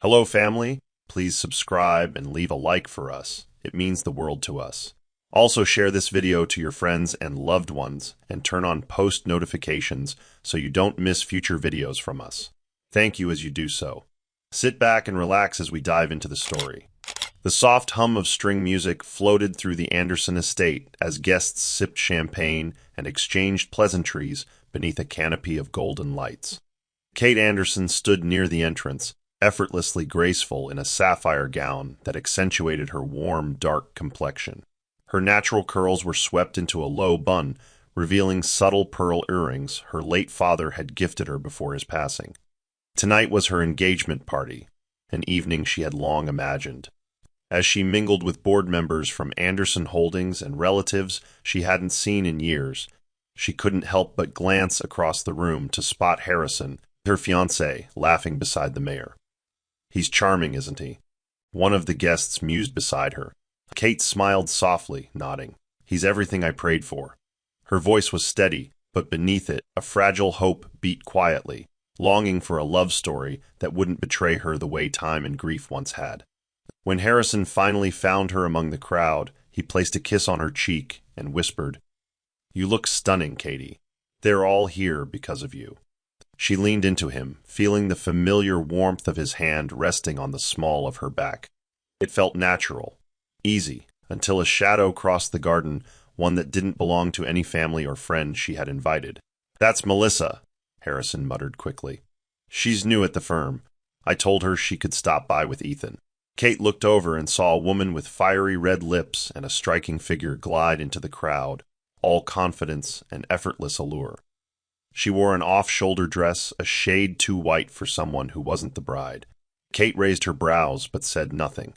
Hello, family. Please subscribe and leave a like for us. It means the world to us. Also, share this video to your friends and loved ones and turn on post notifications so you don't miss future videos from us. Thank you as you do so. Sit back and relax as we dive into the story. The soft hum of string music floated through the Anderson estate as guests sipped champagne and exchanged pleasantries beneath a canopy of golden lights. Kate Anderson stood near the entrance, effortlessly graceful in a sapphire gown that accentuated her warm, dark complexion. Her natural curls were swept into a low bun, revealing subtle pearl earrings her late father had gifted her before his passing. Tonight was her engagement party, an evening she had long imagined. As she mingled with board members from Anderson Holdings and relatives she hadn't seen in years, she couldn't help but glance across the room to spot Harrison, her fiancé, laughing beside the mayor. "He's charming, isn't he?" One of the guests mused beside her. Kate smiled softly, nodding. "He's everything I prayed for." Her voice was steady, but beneath it, a fragile hope beat quietly, longing for a love story that wouldn't betray her the way time and grief once had. When Harrison finally found her among the crowd, he placed a kiss on her cheek and whispered, "You look stunning, Katie. They're all here because of you." She leaned into him, feeling the familiar warmth of his hand resting on the small of her back. It felt natural, easy, until a shadow crossed the garden, one that didn't belong to any family or friend she had invited. "That's Melissa," Harrison muttered quickly. "She's new at the firm. I told her she could stop by with Ethan." Kate looked over and saw a woman with fiery red lips and a striking figure glide into the crowd, all confidence and effortless allure. She wore an off-shoulder dress, a shade too white for someone who wasn't the bride. Kate raised her brows but said nothing.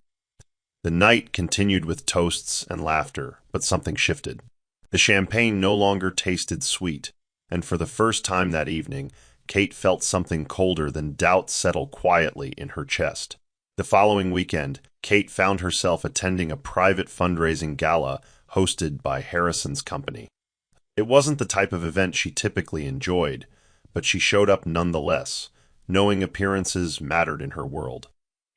The night continued with toasts and laughter, but something shifted. The champagne no longer tasted sweet, and for the first time that evening, Kate felt something colder than doubt settle quietly in her chest. The following weekend, Kate found herself attending a private fundraising gala hosted by Harrison's company. It wasn't the type of event she typically enjoyed, but she showed up nonetheless, knowing appearances mattered in her world.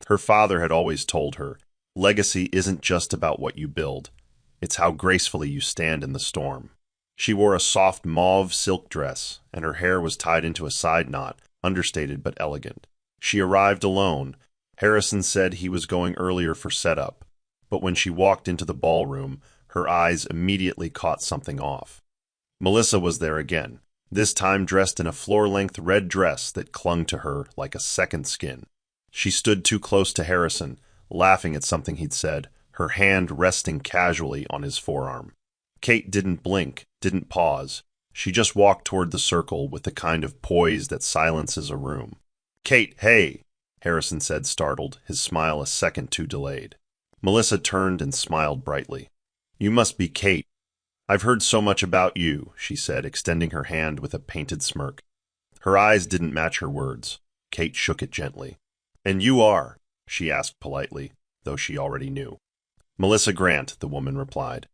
Her father had always told her, "Legacy isn't just about what you build, it's how gracefully you stand in the storm." She wore a soft mauve silk dress, and her hair was tied into a side knot, understated but elegant. She arrived alone. Harrison said he was going earlier for setup, but when she walked into the ballroom, her eyes immediately caught something off. Melissa was there again, this time dressed in a floor-length red dress that clung to her like a second skin. She stood too close to Harrison, laughing at something he'd said, her hand resting casually on his forearm. Kate didn't blink, didn't pause. She just walked toward the circle with the kind of poise that silences a room. "Kate, hey!" Harrison said, startled, his smile a second too delayed. Melissa turned and smiled brightly. "You must be Kate. I've heard so much about you," she said, extending her hand with a painted smirk. Her eyes didn't match her words. Kate shook it gently. "And you are?" she asked politely, though she already knew. "Melissa Grant," the woman replied.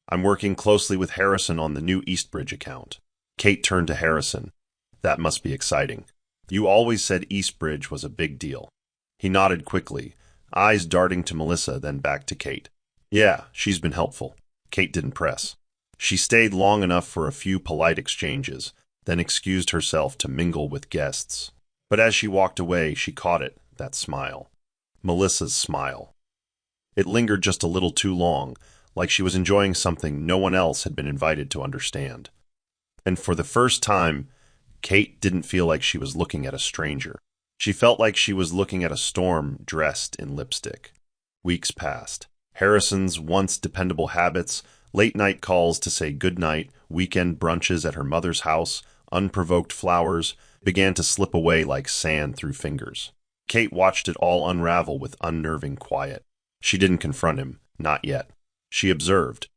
"I'm working closely with Harrison on the new Eastbridge account." Kate turned to Harrison. "That must be exciting. You always said Eastbridge was a big deal." He nodded quickly, eyes darting to Melissa, then back to Kate. "Yeah, she's been helpful." Kate didn't press. She stayed long enough for a few polite exchanges, then excused herself to mingle with guests. But as she walked away, she caught it, that smile. Melissa's smile. It lingered just a little too long, like she was enjoying something no one else had been invited to understand. And for the first time, Kate didn't feel like she was looking at a stranger. She felt like she was looking at a storm dressed in lipstick. Weeks passed. Harrison's once dependable habits, late-night calls to say goodnight, weekend brunches at her mother's house, unprovoked flowers, began to slip away like sand through fingers. Kate watched it all unravel with unnerving quiet. She didn't confront him, not yet. She observed.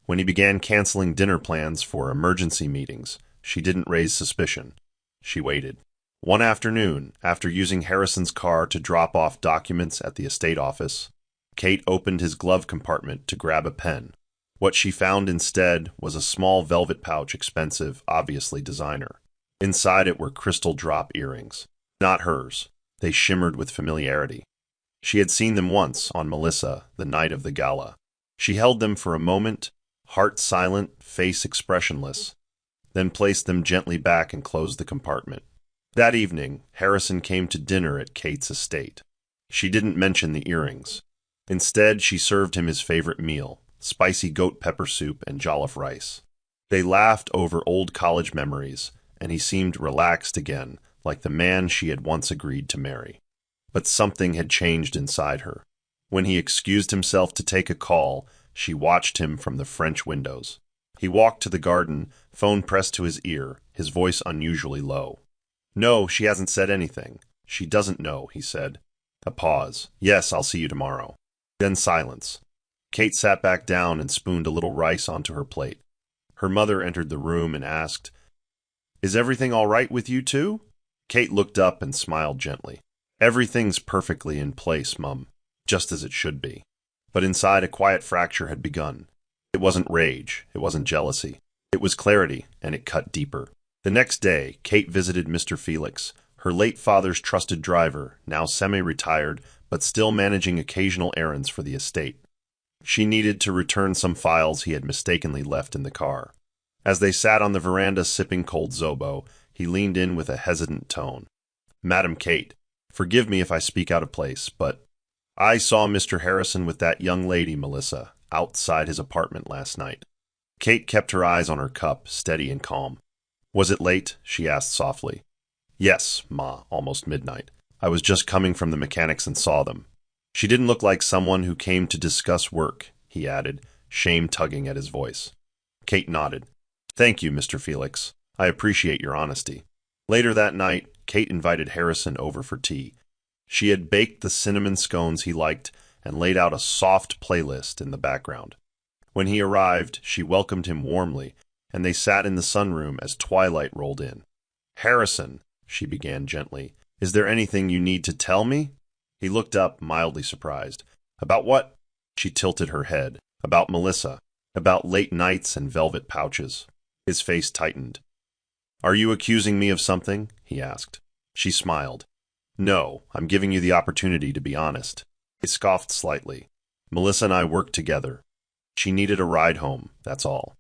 When he began canceling dinner plans for emergency meetings, she didn't raise suspicion. She waited. One afternoon, after using Harrison's car to drop off documents at the estate office, Kate opened his glove compartment to grab a pen. What she found instead was a small velvet pouch, expensive, obviously designer. Inside it were crystal drop earrings. Not hers. They shimmered with familiarity. She had seen them once on Melissa, the night of the gala. She held them for a moment, heart silent, face expressionless, then placed them gently back and closed the compartment. That evening, Harrison came to dinner at Kate's estate. She didn't mention the earrings. Instead, she served him his favorite meal, spicy goat pepper soup and jollof rice. They laughed over old college memories, and he seemed relaxed again, like the man she had once agreed to marry. But something had changed inside her. When he excused himself to take a call, she watched him from the French windows. He walked to the garden, phone pressed to his ear, his voice unusually low. "No, she hasn't said anything. She doesn't know," he said. A pause. "Yes, I'll see you tomorrow." Then silence. Kate sat back down and spooned a little rice onto her plate. Her mother entered the room and asked, "Is everything all right with you too?" Kate looked up and smiled gently. "Everything's perfectly in place, Mum, just as it should be." But inside a quiet fracture had begun. It wasn't rage, it wasn't jealousy. It was clarity, and it cut deeper. The next day, Kate visited Mr. Felix, her late father's trusted driver, now semi-retired, but still managing occasional errands for the estate. She needed to return some files he had mistakenly left in the car. As they sat on the veranda sipping cold Zobo, he leaned in with a hesitant tone. "Madam Kate, forgive me if I speak out of place, but I saw Mr. Harrison with that young lady, Melissa, outside his apartment last night." Kate kept her eyes on her cup, steady and calm. "Was it late?" she asked softly. "Yes, Ma, almost midnight. I was just coming from the mechanics and saw them." "She didn't look like someone who came to discuss work," he added, shame tugging at his voice. Kate nodded. "Thank you, Mr. Felix. I appreciate your honesty." Later that night, Kate invited Harrison over for tea. She had baked the cinnamon scones he liked and laid out a soft playlist in the background. When he arrived, she welcomed him warmly, and they sat in the sunroom as twilight rolled in. "Harrison," she began gently, "is there anything you need to tell me?" He looked up, mildly surprised. "About what?" She tilted her head. "About Melissa. About late nights and velvet pouches." His face tightened. "Are you accusing me of something?" he asked. She smiled. "No, I'm giving you the opportunity to be honest." He scoffed slightly. "Melissa and I worked together. She needed a ride home, that's all.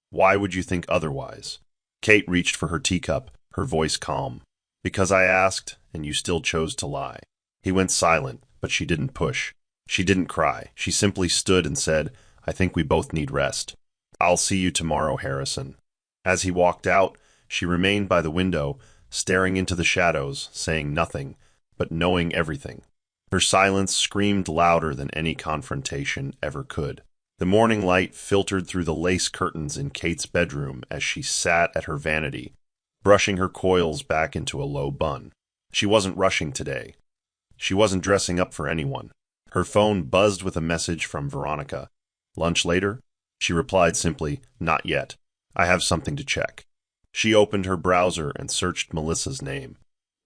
Why would you think otherwise?" Kate reached for her teacup, her voice calm. "Because I asked, and you still chose to lie." He went silent, but she didn't push. She didn't cry. She simply stood and said, "I think we both need rest. I'll see you tomorrow, Harrison." As he walked out, she remained by the window, staring into the shadows, saying nothing, but knowing everything. Her silence screamed louder than any confrontation ever could. The morning light filtered through the lace curtains in Kate's bedroom as she sat at her vanity, brushing her coils back into a low bun. She wasn't rushing today. She wasn't dressing up for anyone. Her phone buzzed with a message from Veronica. "Lunch later?" She replied simply, "Not yet. I have something to check." She opened her browser and searched Melissa's name.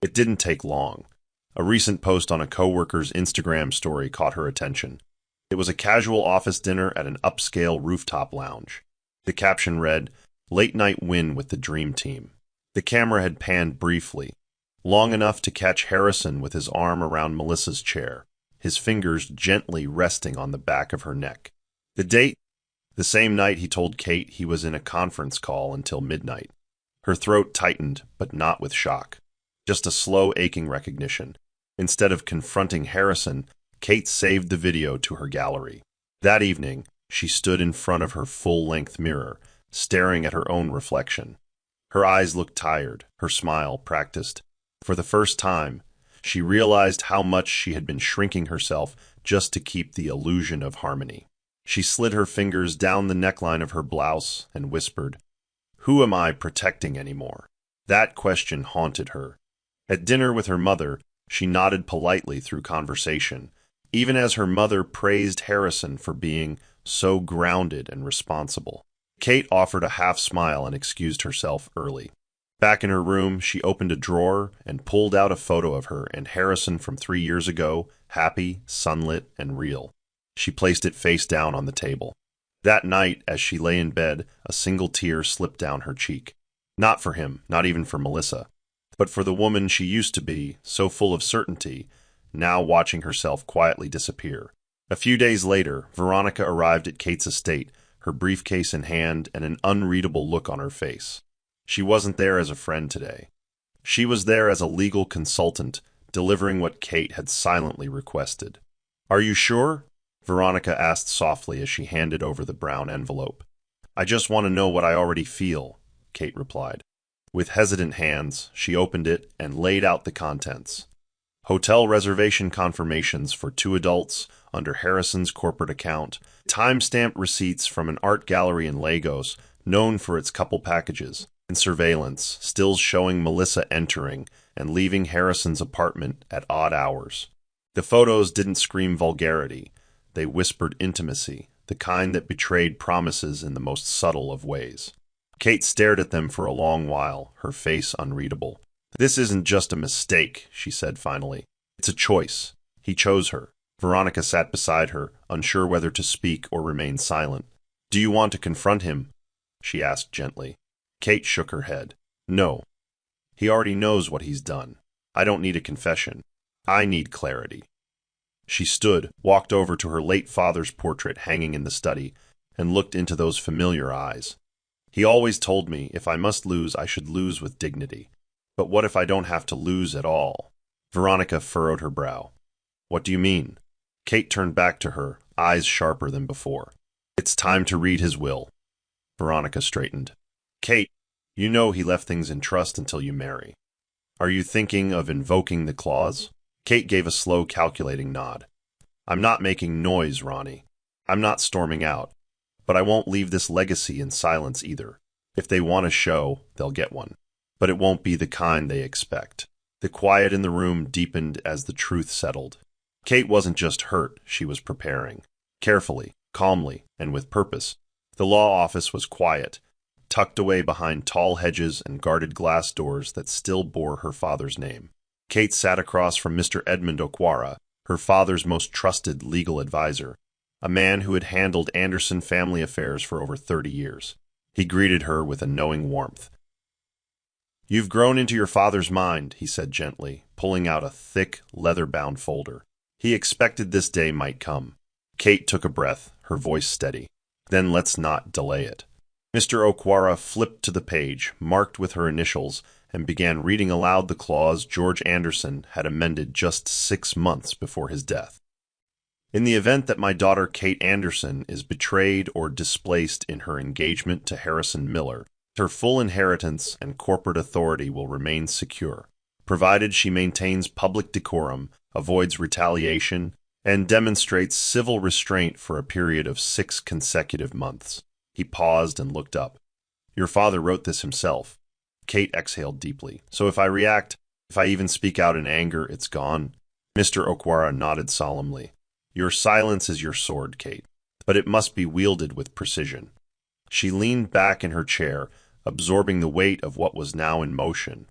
It didn't take long. A recent post on a coworker's Instagram story caught her attention. It was a casual office dinner at an upscale rooftop lounge. The caption read, "Late night win with the dream team." The camera had panned briefly, long enough to catch Harrison with his arm around Melissa's chair, his fingers gently resting on the back of her neck. The date? The same night he told Kate he was in a conference call until midnight. Her throat tightened, but not with shock. Just a slow, aching recognition. Instead of confronting Harrison, Kate saved the video to her gallery. That evening, she stood in front of her full-length mirror, staring at her own reflection. Her eyes looked tired, her smile practiced. For the first time, she realized how much she had been shrinking herself just to keep the illusion of harmony. She slid her fingers down the neckline of her blouse and whispered, "Who am I protecting anymore?" That question haunted her. At dinner with her mother, she nodded politely through conversation, even as her mother praised Harrison for being so grounded and responsible. Kate offered a half smile and excused herself early. Back in her room, she opened a drawer and pulled out a photo of her and Harrison from 3 years ago, happy, sunlit, and real. She placed it face down on the table. That night, as she lay in bed, a single tear slipped down her cheek. Not for him, not even for Melissa. But for the woman she used to be, so full of certainty, now watching herself quietly disappear. A few days later, Veronica arrived at Kate's estate, her briefcase in hand and an unreadable look on her face. She wasn't there as a friend today. She was there as a legal consultant, delivering what Kate had silently requested. "Are you sure?" Veronica asked softly as she handed over the brown envelope. "I just want to know what I already feel," Kate replied. With hesitant hands, she opened it and laid out the contents. Hotel reservation confirmations for 2 adults under Harrison's corporate account, time-stamped receipts from an art gallery in Lagos known for its couple packages, and surveillance, stills showing Melissa entering and leaving Harrison's apartment at odd hours. The photos didn't scream vulgarity. They whispered intimacy, the kind that betrayed promises in the most subtle of ways. Kate stared at them for a long while, her face unreadable. "This isn't just a mistake," she said finally. "It's a choice. He chose her." Veronica sat beside her, unsure whether to speak or remain silent. "Do you want to confront him?" she asked gently. Kate shook her head. "No. He already knows what he's done. I don't need a confession. I need clarity." She stood, walked over to her late father's portrait hanging in the study, and looked into those familiar eyes. "He always told me if I must lose, I should lose with dignity. But what if I don't have to lose at all?" Veronica furrowed her brow. "What do you mean?" Kate turned back to her, eyes sharper than before. "It's time to read his will." Veronica straightened. "Kate, you know he left things in trust until you marry. Are you thinking of invoking the clause?" Kate gave a slow, calculating nod. "I'm not making noise, Ronnie. I'm not storming out. But I won't leave this legacy in silence either. If they want a show, they'll get one. But it won't be the kind they expect." The quiet in the room deepened as the truth settled. Kate wasn't just hurt, she was preparing. Carefully, calmly, and with purpose. The law office was quiet, tucked away behind tall hedges and guarded glass doors that still bore her father's name. Kate sat across from Mr. Edmund Okwara, her father's most trusted legal advisor, a man who had handled Anderson family affairs for over 30 years. He greeted her with a knowing warmth. "You've grown into your father's mind," he said gently, pulling out a thick, leather-bound folder. He expected this day might come. Kate took a breath, her voice steady. "Then let's not delay it." Mr. Okwara flipped to the page, marked with her initials, and began reading aloud the clause George Anderson had amended just 6 months before his death. "In the event that my daughter Kate Anderson is betrayed or displaced in her engagement to Harrison Miller, her full inheritance and corporate authority will remain secure, provided she maintains public decorum, avoids retaliation, and demonstrates civil restraint for a period of 6 consecutive months." He paused and looked up. "Your father wrote this himself." Kate exhaled deeply. "So if I react, if I even speak out in anger, it's gone?" Mr. Okwara nodded solemnly. "Your silence is your sword, Kate, but it must be wielded with precision." She leaned back in her chair, absorbing the weight of what was now in motion.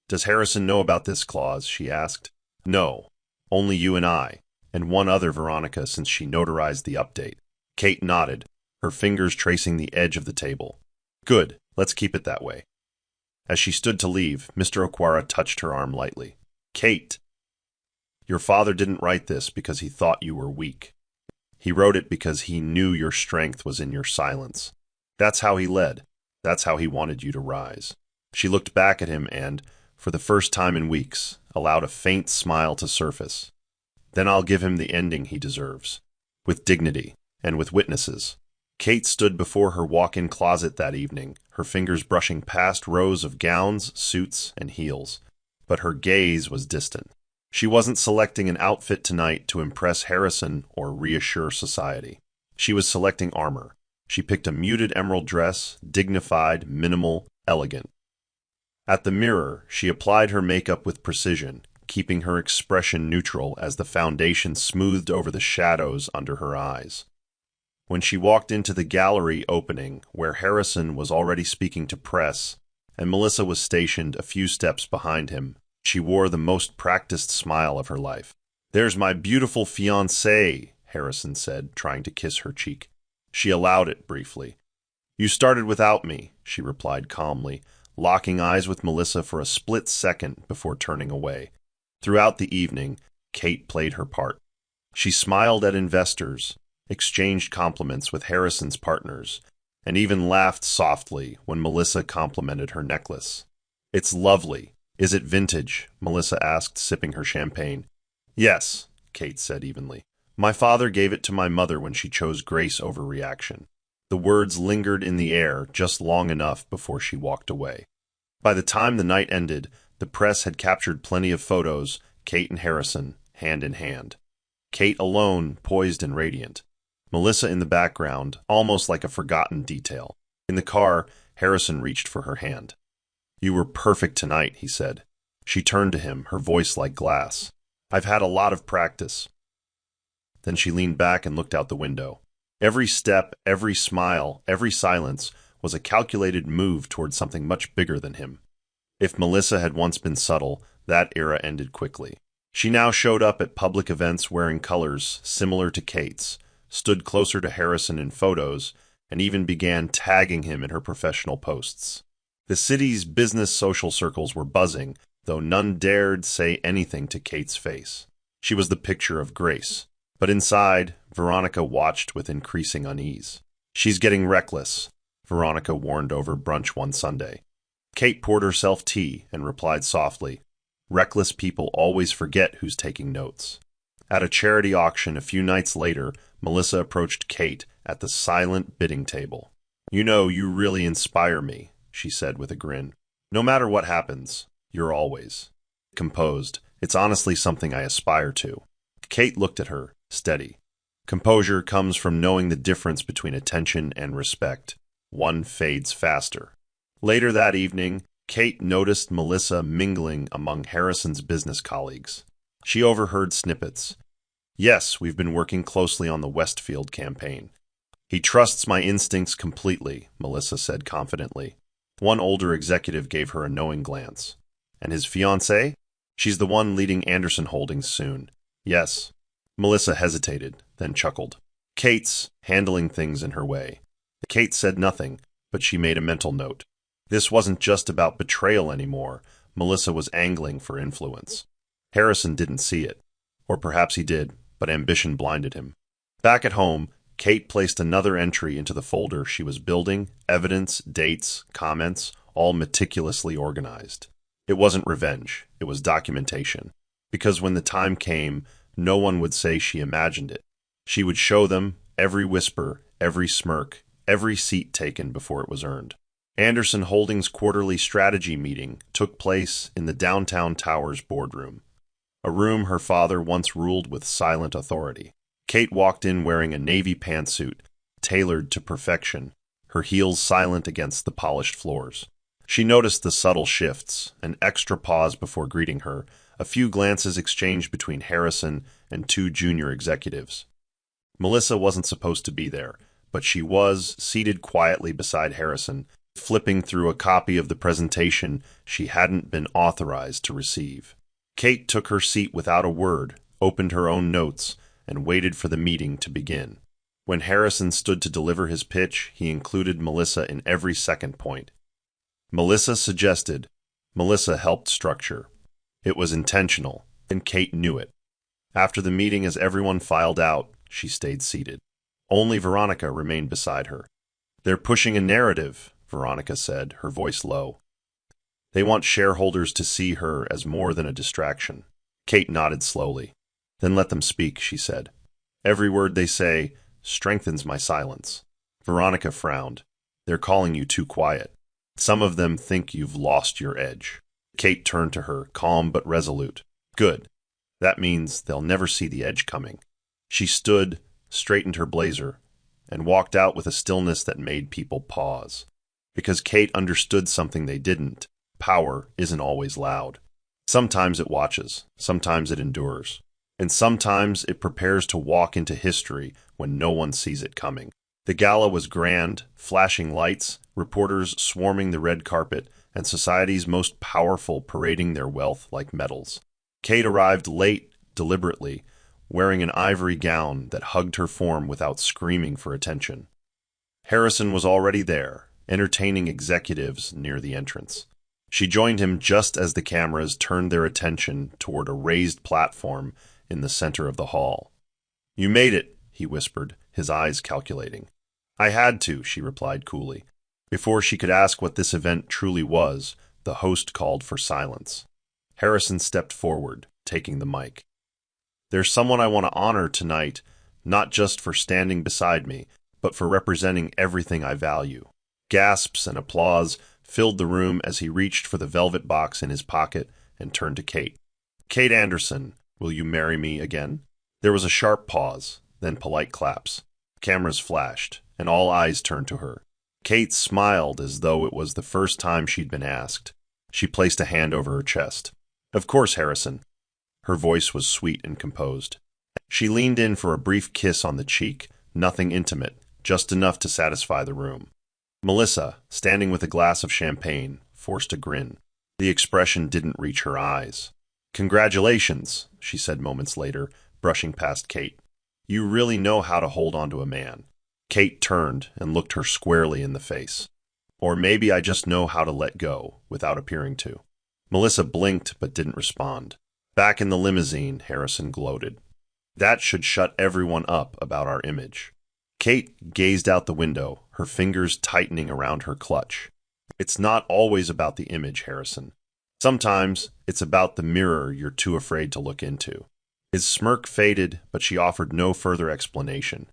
"Does Harrison know about this clause?" she asked. "No. Only you and I, and one other Veronica since she notarized the update." Kate nodded, her fingers tracing the edge of the table. "Good. Let's keep it that way." As she stood to leave, Mr. Okwara touched her arm lightly. "Kate, your father didn't write this because he thought you were weak. He wrote it because he knew your strength was in your silence. That's how he led. That's how he wanted you to rise." She looked back at him and, for the first time in weeks, allowed a faint smile to surface. "Then I'll give him the ending he deserves. With dignity, and with witnesses." Kate stood before her walk-in closet that evening, her fingers brushing past rows of gowns, suits, and heels. But her gaze was distant. She wasn't selecting an outfit tonight to impress Harrison or reassure society. She was selecting armor. She picked a muted emerald dress, dignified, minimal, elegant. At the mirror, she applied her makeup with precision, keeping her expression neutral as the foundation smoothed over the shadows under her eyes. When she walked into the gallery opening, where Harrison was already speaking to press, and Melissa was stationed a few steps behind him, she wore the most practiced smile of her life. "There's my beautiful fiancée," Harrison said, trying to kiss her cheek. She allowed it briefly. "You started without me," she replied calmly, locking eyes with Melissa for a split second before turning away. Throughout the evening, Kate played her part. She smiled at investors, exchanged compliments with Harrison's partners, and even laughed softly when Melissa complimented her necklace. "It's lovely. Is it vintage?" Melissa asked, sipping her champagne. "Yes," Kate said evenly. "My father gave it to my mother when she chose grace over reaction." The words lingered in the air just long enough before she walked away. By the time the night ended, the press had captured plenty of photos, Kate and Harrison, hand in hand. Kate alone, poised and radiant. Melissa in the background, almost like a forgotten detail. In the car, Harrison reached for her hand. "You were perfect tonight," he said. She turned to him, her voice like glass. "I've had a lot of practice." Then she leaned back and looked out the window. Every step, every smile, every silence was a calculated move toward something much bigger than him. If Melissa had once been subtle, that era ended quickly. She now showed up at public events wearing colors similar to Kate's, stood closer to Harrison in photos, and even began tagging him in her professional posts. The city's business social circles were buzzing, though none dared say anything to Kate's face. She was the picture of grace. But inside, Veronica watched with increasing unease. "She's getting reckless," Veronica warned over brunch one Sunday. Kate poured herself tea and replied softly, "Reckless people always forget who's taking notes." At a charity auction a few nights later, Melissa approached Kate at the silent bidding table. "You know, you really inspire me," she said with a grin. "No matter what happens, you're always composed. It's honestly something I aspire to." Kate looked at her, steady. Composure comes from knowing the difference between attention and respect. One fades faster. Later that evening, Kate noticed Melissa mingling among Harrison's business colleagues. She overheard snippets. "Yes, we've been working closely on the Westfield campaign." "He trusts my instincts completely," Melissa said confidently. One older executive gave her a knowing glance. "And his fiancée? She's the one leading Anderson Holdings soon." "Yes." Melissa hesitated, then chuckled. Kate's handling things in her way. Kate said nothing, but she made a mental note. This wasn't just about betrayal anymore. Melissa was angling for influence. Harrison didn't see it. Or perhaps he did, but ambition blinded him. Back at home, Kate placed another entry into the folder she was building, evidence, dates, comments, all meticulously organized. It wasn't revenge, it was documentation. Because when the time came, no one would say she imagined it. She would show them every whisper, every smirk, every seat taken before it was earned. Anderson Holdings' quarterly strategy meeting took place in the downtown Towers boardroom, a room her father once ruled with silent authority. Kate walked in wearing a navy pantsuit, tailored to perfection, her heels silent against the polished floors. She noticed the subtle shifts, an extra pause before greeting her, a few glances exchanged between Harrison and two junior executives. Melissa wasn't supposed to be there, but she was, seated quietly beside Harrison, flipping through a copy of the presentation she hadn't been authorized to receive. Kate took her seat without a word, opened her own notes, and waited for the meeting to begin. When Harrison stood to deliver his pitch, he included Melissa in every second point. Melissa suggested. Melissa helped structure. It was intentional, and Kate knew it. After the meeting, as everyone filed out, she stayed seated. Only Veronica remained beside her. "They're pushing a narrative," Veronica said, her voice low. "They want shareholders to see her as more than a distraction." Kate nodded slowly. "Then let them speak," she said. "Every word they say strengthens my silence." Veronica frowned. "They're calling you too quiet. Some of them think you've lost your edge." Kate turned to her, calm but resolute. "Good. That means they'll never see the edge coming." She stood, straightened her blazer, and walked out with a stillness that made people pause. Because Kate understood something they didn't. Power isn't always loud. Sometimes it watches, sometimes it endures, and sometimes it prepares to walk into history when no one sees it coming. The gala was grand, flashing lights, reporters swarming the red carpet, and society's most powerful parading their wealth like medals. Kate arrived late, deliberately, wearing an ivory gown that hugged her form without screaming for attention. Harrison was already there, entertaining executives near the entrance. She joined him just as the cameras turned their attention toward a raised platform in the center of the hall. "You made it," he whispered, his eyes calculating. "I had to," she replied coolly. Before she could ask what this event truly was, the host called for silence. Harrison stepped forward, taking the mic. "There's someone I want to honor tonight, not just for standing beside me, but for representing everything I value." Gasps and applause filled the room as he reached for the velvet box in his pocket and turned to Kate. "Kate Anderson, will you marry me again?" There was a sharp pause, then polite claps. Cameras flashed, and all eyes turned to her. Kate smiled as though it was the first time she'd been asked. She placed a hand over her chest. "Of course, Harrison." Her voice was sweet and composed. She leaned in for a brief kiss on the cheek, nothing intimate, just enough to satisfy the room. Melissa, standing with a glass of champagne, forced a grin. The expression didn't reach her eyes. "Congratulations," she said moments later, brushing past Kate. "You really know how to hold on to a man." Kate turned and looked her squarely in the face. "Or maybe I just know how to let go, without appearing to." Melissa blinked but didn't respond. Back in the limousine, Harrison gloated. "That should shut everyone up about our image." Kate gazed out the window, her fingers tightening around her clutch. "It's not always about the image, Harrison. Sometimes it's about the mirror you're too afraid to look into." His smirk faded, but she offered no further explanation.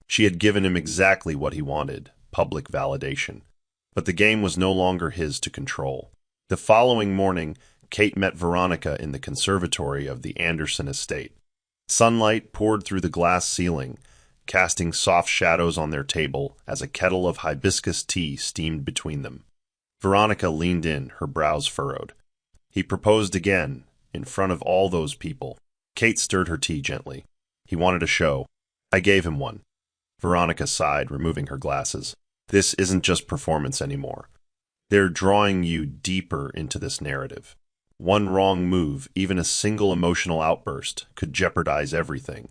She had given him exactly what he wanted, public validation. But the game was no longer his to control. The following morning, Kate met Veronica in the conservatory of the Anderson estate. Sunlight poured through the glass ceiling, casting soft shadows on their table as a kettle of hibiscus tea steamed between them. Veronica leaned in, her brows furrowed. He proposed again, in front of all those people. Kate stirred her tea gently. He wanted a show. I gave him one. Veronica sighed, removing her glasses. "This isn't just performance anymore. They're drawing you deeper into this narrative. One wrong move, even a single emotional outburst, could jeopardize everything."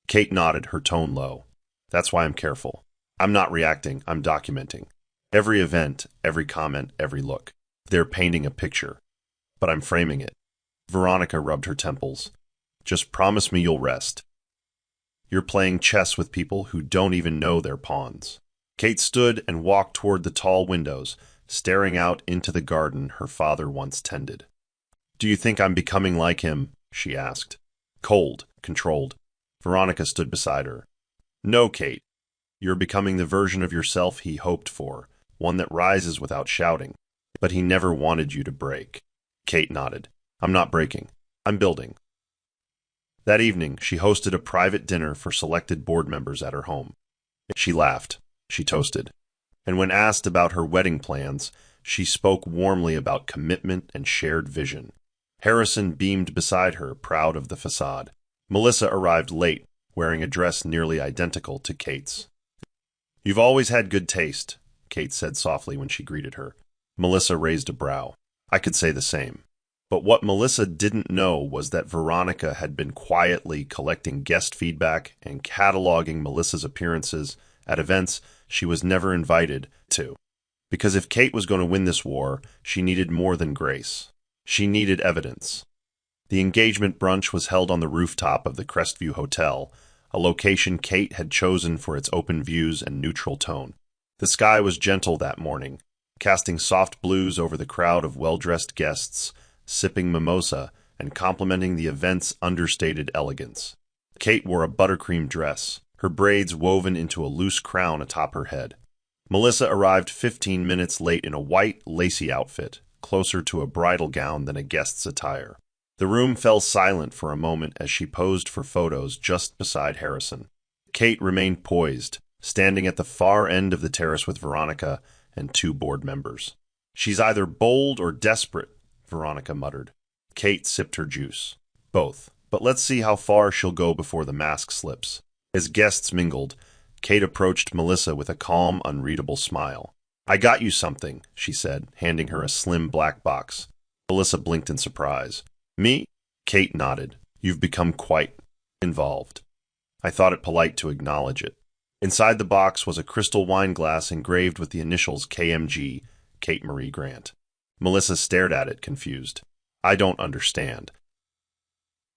Kate nodded, her tone low. "That's why I'm careful. I'm not reacting, I'm documenting. Every event, every comment, every look. They're painting a picture. But I'm framing it." Veronica rubbed her temples. "Just promise me you'll rest. You're playing chess with people who don't even know they're pawns." Kate stood and walked toward the tall windows, staring out into the garden her father once tended. "Do you think I'm becoming like him?" she asked. Cold, controlled. Veronica stood beside her. "No, Kate. You're becoming the version of yourself he hoped for, one that rises without shouting. But he never wanted you to break." Kate nodded. "I'm not breaking. I'm building." That evening, she hosted a private dinner for selected board members at her home. She laughed. She toasted. And when asked about her wedding plans, she spoke warmly about commitment and shared vision. Harrison beamed beside her, proud of the facade. Melissa arrived late, wearing a dress nearly identical to Kate's. "You've always had good taste," Kate said softly when she greeted her. Melissa raised a brow. "I could say the same." But what Melissa didn't know was that Veronica had been quietly collecting guest feedback and cataloging Melissa's appearances at events she was never invited to. Because if Kate was going to win this war, she needed more than grace. She needed evidence. The engagement brunch was held on the rooftop of the Crestview Hotel, a location Kate had chosen for its open views and neutral tone. The sky was gentle that morning, casting soft blues over the crowd of well-dressed guests, sipping mimosa and complimenting the event's understated elegance. Kate wore a buttercream dress, her braids woven into a loose crown atop her head. Melissa arrived 15 minutes late in a white, lacy outfit, closer to a bridal gown than a guest's attire. The room fell silent for a moment as she posed for photos just beside Harrison. Kate remained poised, standing at the far end of the terrace with Veronica and two board members. "She's either bold or desperate," Veronica muttered. Kate sipped her juice. "Both. But let's see how far she'll go before the mask slips." As guests mingled, Kate approached Melissa with a calm, unreadable smile. "I got you something," she said, handing her a slim black box. Melissa blinked in surprise. "Me?" Kate nodded. "You've become quite involved." I thought it polite to acknowledge it. Inside the box was a crystal wine glass engraved with the initials KMG, Kate Marie Grant. Melissa stared at it, confused. I don't understand.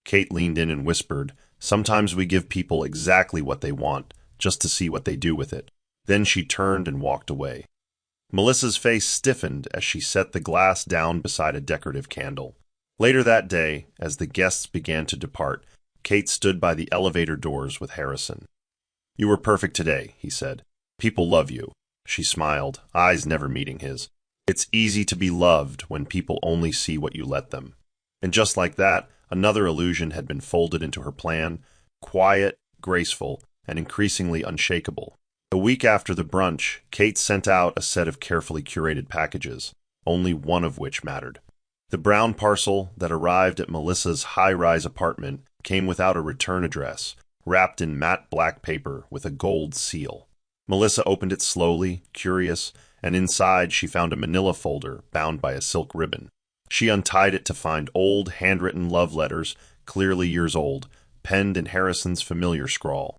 Kate leaned in and whispered, sometimes we give people exactly what they want, just to see what they do with it. Then she turned and walked away. Melissa's face stiffened as she set the glass down beside a decorative candle. Later that day, as the guests began to depart, Kate stood by the elevator doors with Harrison. You were perfect today, he said. People love you. She smiled, eyes never meeting his. It's easy to be loved when people only see what you let them. And just like that, another illusion had been folded into her plan, quiet, graceful, and increasingly unshakable. A week after the brunch, Kate sent out a set of carefully curated packages, only one of which mattered. The brown parcel that arrived at Melissa's high-rise apartment came without a return address, wrapped in matte black paper with a gold seal. Melissa opened it slowly, curious, and inside she found a manila folder bound by a silk ribbon. She untied it to find old, handwritten love letters, clearly years old, penned in Harrison's familiar scrawl.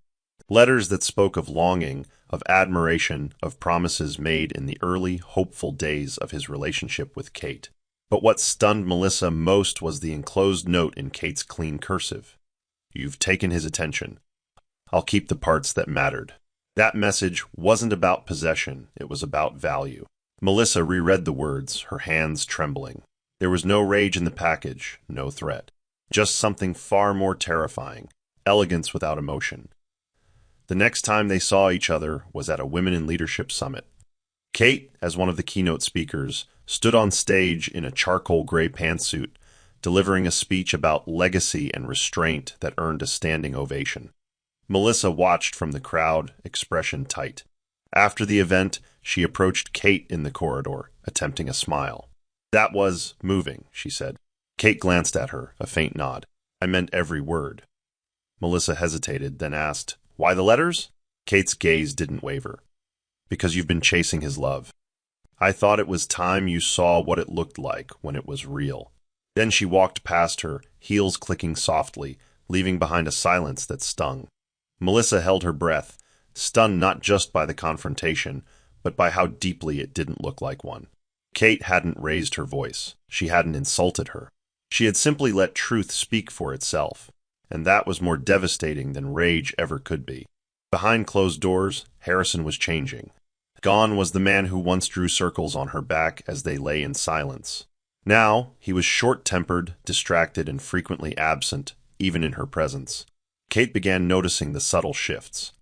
Letters that spoke of longing, of admiration, of promises made in the early, hopeful days of his relationship with Kate. But what stunned Melissa most was the enclosed note in Kate's clean cursive. You've taken his attention. I'll keep the parts that mattered. That message wasn't about possession, it was about value. Melissa reread the words, her hands trembling. There was no rage in the package, no threat. Just something far more terrifying, elegance without emotion. The next time they saw each other was at a Women in Leadership Summit. Kate, as one of the keynote speakers, stood on stage in a charcoal gray pantsuit, delivering a speech about legacy and restraint that earned a standing ovation. Melissa watched from the crowd, expression tight. After the event, she approached Kate in the corridor, attempting a smile. That was moving, she said. Kate glanced at her, a faint nod. I meant every word. Melissa hesitated, then asked, Why the letters? Kate's gaze didn't waver. Because you've been chasing his love. I thought it was time you saw what it looked like when it was real. Then she walked past her, heels clicking softly, leaving behind a silence that stung. Melissa held her breath, stunned not just by the confrontation, but by how deeply it didn't look like one. Kate hadn't raised her voice. She hadn't insulted her. She had simply let truth speak for itself, and that was more devastating than rage ever could be. Behind closed doors, Harrison was changing. Gone was the man who once drew circles on her back as they lay in silence. Now, he was short-tempered, distracted, and frequently absent, even in her presence. Kate began noticing the subtle shifts.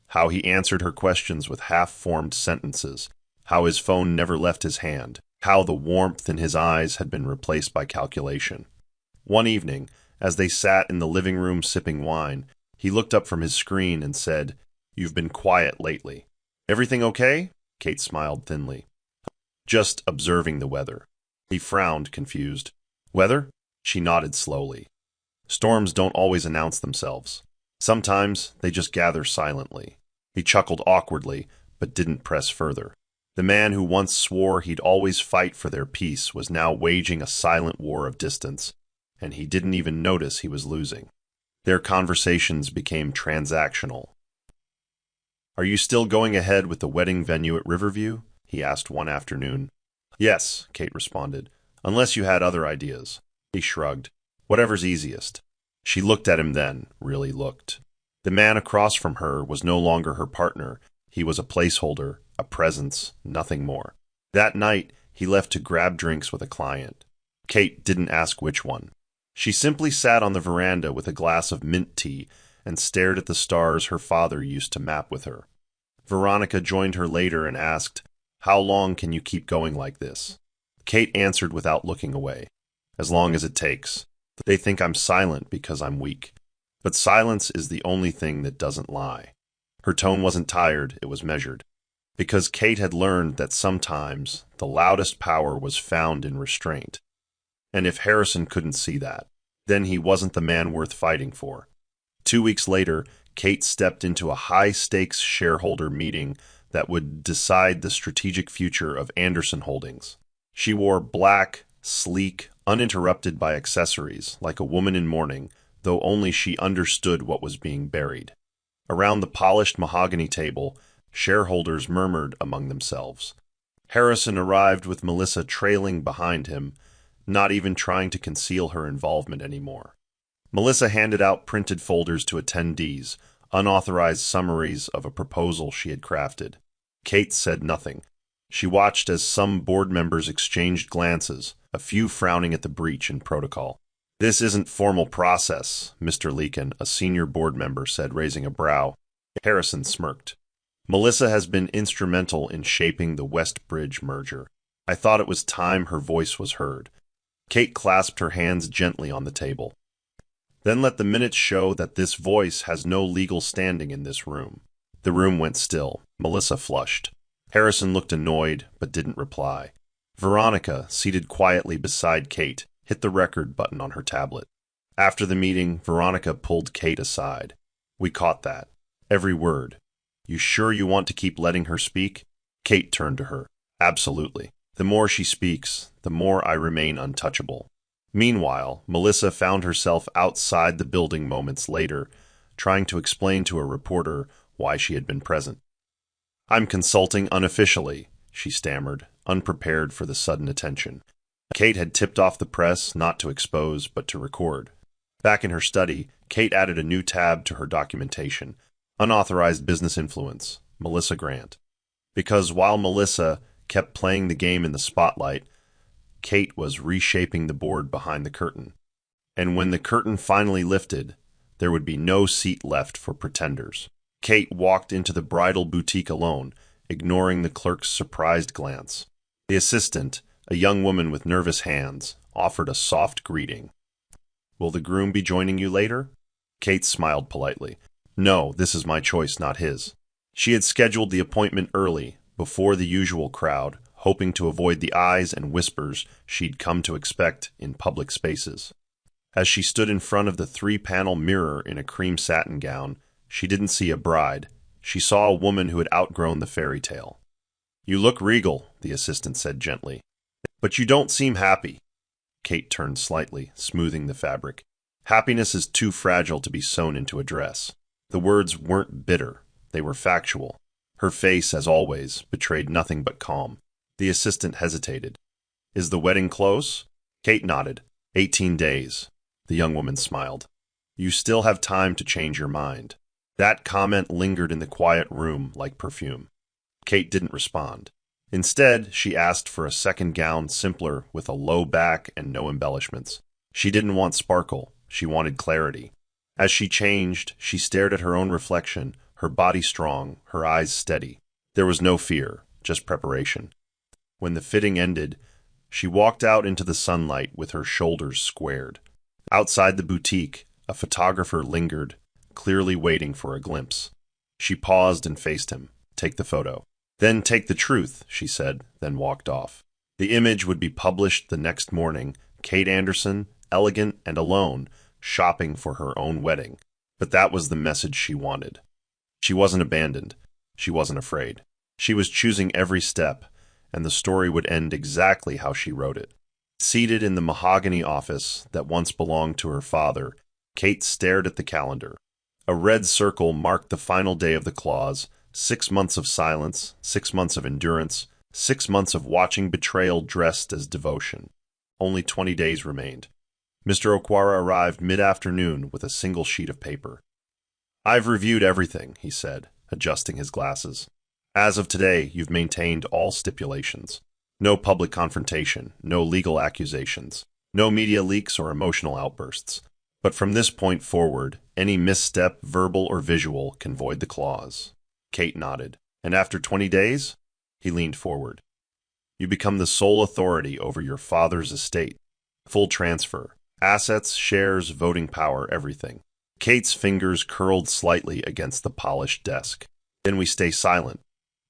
How he answered her questions with half-formed sentences, how his phone never left his hand, how the warmth in his eyes had been replaced by calculation. One evening, as they sat in the living room sipping wine, he looked up from his screen and said, You've been quiet lately. Everything okay? Kate smiled thinly. Just observing the weather. He frowned, confused. Weather? She nodded slowly. Storms don't always announce themselves. Sometimes they just gather silently. He chuckled awkwardly, but didn't press further. The man who once swore he'd always fight for their peace was now waging a silent war of distance, and he didn't even notice he was losing. Their conversations became transactional. Are you still going ahead with the wedding venue at Riverview? He asked one afternoon. Yes, Kate responded, unless you had other ideas. He shrugged. Whatever's easiest. She looked at him then, really looked. The man across from her was no longer her partner. He was a placeholder, a presence, nothing more. That night, he left to grab drinks with a client. Kate didn't ask which one. She simply sat on the veranda with a glass of mint tea and stared at the stars her father used to map with her. Veronica joined her later and asked, How long can you keep going like this? Kate answered without looking away. As long as it takes. They think I'm silent because I'm weak. But silence is the only thing that doesn't lie. Her tone wasn't tired, it was measured. Because Kate had learned that sometimes the loudest power was found in restraint. And if Harrison couldn't see that, then he wasn't the man worth fighting for. 2 weeks later, Kate stepped into a high-stakes shareholder meeting that would decide the strategic future of Anderson Holdings. She wore black, sleek, uninterrupted by accessories, like a woman in mourning, though only she understood what was being buried. Around the polished mahogany table, shareholders murmured among themselves. Harrison arrived with Melissa trailing behind him, not even trying to conceal her involvement anymore. Melissa handed out printed folders to attendees, unauthorized summaries of a proposal she had crafted. Kate said nothing. She watched as some board members exchanged glances, a few frowning at the breach in protocol. "This isn't formal process," Mr. Leakin, a senior board member, said, raising a brow. Harrison smirked. "Melissa has been instrumental in shaping the Westbridge merger. I thought it was time her voice was heard." Kate clasped her hands gently on the table. "Then let the minutes show that this voice has no legal standing in this room." The room went still. Melissa flushed. Harrison looked annoyed, but didn't reply. Veronica, seated quietly beside Kate, hit the record button on her tablet. After the meeting, Veronica pulled Kate aside. "We caught that. Every word. You sure you want to keep letting her speak?" Kate turned to her. "Absolutely. The more she speaks, the more I remain untouchable." Meanwhile, Melissa found herself outside the building moments later, trying to explain to a reporter why she had been present. "I'm consulting unofficially," she stammered, unprepared for the sudden attention. Kate had tipped off the press not to expose, but to record. Back in her study, Kate added a new tab to her documentation: Unauthorized Business Influence, Melissa Grant. Because while Melissa kept playing the game in the spotlight, Kate was reshaping the board behind the curtain. And when the curtain finally lifted, there would be no seat left for pretenders. Kate walked into the bridal boutique alone, ignoring the clerk's surprised glance. The assistant, a young woman with nervous hands, offered a soft greeting. "Will the groom be joining you later?" Kate smiled politely. "No, this is my choice, not his." She had scheduled the appointment early, before the usual crowd, hoping to avoid the eyes and whispers she'd come to expect in public spaces. As she stood in front of the 3-panel mirror in a cream satin gown, she didn't see a bride. She saw a woman who had outgrown the fairy tale. "You look regal," the assistant said gently. "But you don't seem happy." Kate turned slightly, smoothing the fabric. "Happiness is too fragile to be sewn into a dress." The words weren't bitter. They were factual. Her face, as always, betrayed nothing but calm. The assistant hesitated. "Is the wedding close?" Kate nodded. 18 days. The young woman smiled. "You still have time to change your mind." That comment lingered in the quiet room like perfume. Kate didn't respond. Instead, she asked for a second gown simpler, with a low back and no embellishments. She didn't want sparkle. She wanted clarity. As she changed, she stared at her own reflection, her body strong, her eyes steady. There was no fear, just preparation. When the fitting ended, she walked out into the sunlight with her shoulders squared. Outside the boutique, a photographer lingered, clearly waiting for a glimpse. She paused and faced him. "Take the photo." "Then take the truth," she said, then walked off. The image would be published the next morning, Kate Anderson, elegant and alone, shopping for her own wedding. But that was the message she wanted. She wasn't abandoned. She wasn't afraid. She was choosing every step, and the story would end exactly how she wrote it. Seated in the mahogany office that once belonged to her father, Kate stared at the calendar. A red circle marked the final day of the clause: 6 months of silence, 6 months of endurance, 6 months of watching betrayal dressed as devotion. Only 20 days remained. Mr. Okwara arrived mid-afternoon with a single sheet of paper. "I've reviewed everything," he said, adjusting his glasses. "As of today, you've maintained all stipulations. No public confrontation, no legal accusations, no media leaks or emotional outbursts. But from this point forward, any misstep, verbal or visual, can void the clause." Kate nodded. "And after 20 days? He leaned forward. "You become the sole authority over your father's estate. Full transfer. Assets, shares, voting power, everything." Kate's fingers curled slightly against the polished desk. "Then we stay silent,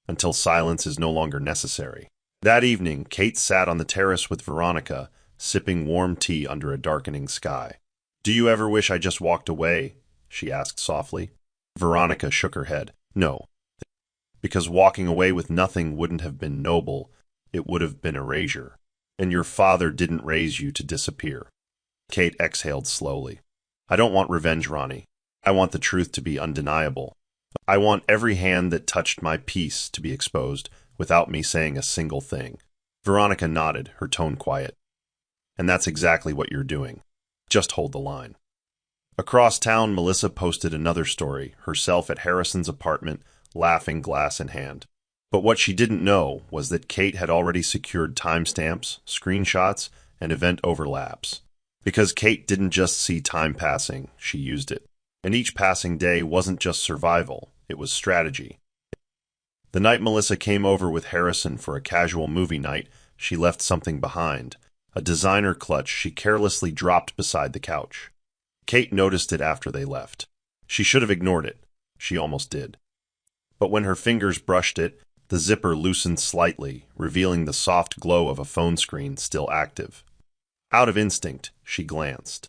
until silence is no longer necessary." That evening, Kate sat on the terrace with Veronica, sipping warm tea under a darkening sky. "Do you ever wish I just walked away?" she asked softly. Veronica shook her head. "No. Because walking away with nothing wouldn't have been noble, it would have been erasure. And your father didn't raise you to disappear." Kate exhaled slowly. "I don't want revenge, Ronnie. I want the truth to be undeniable. I want every hand that touched my piece to be exposed without me saying a single thing. Veronica nodded, her tone quiet. And that's exactly what you're doing. Just hold the line. Across town, Melissa posted another story, herself at Harrison's apartment, laughing glass in hand. But what she didn't know was that Kate had already secured timestamps, screenshots, and event overlaps. Because Kate didn't just see time passing, she used it. And each passing day wasn't just survival, it was strategy. The night Melissa came over with Harrison for a casual movie night, she left something behind, a designer clutch she carelessly dropped beside the couch. Kate noticed it after they left. She should have ignored it. She almost did. But when her fingers brushed it, the zipper loosened slightly, revealing the soft glow of a phone screen still active. Out of instinct, she glanced.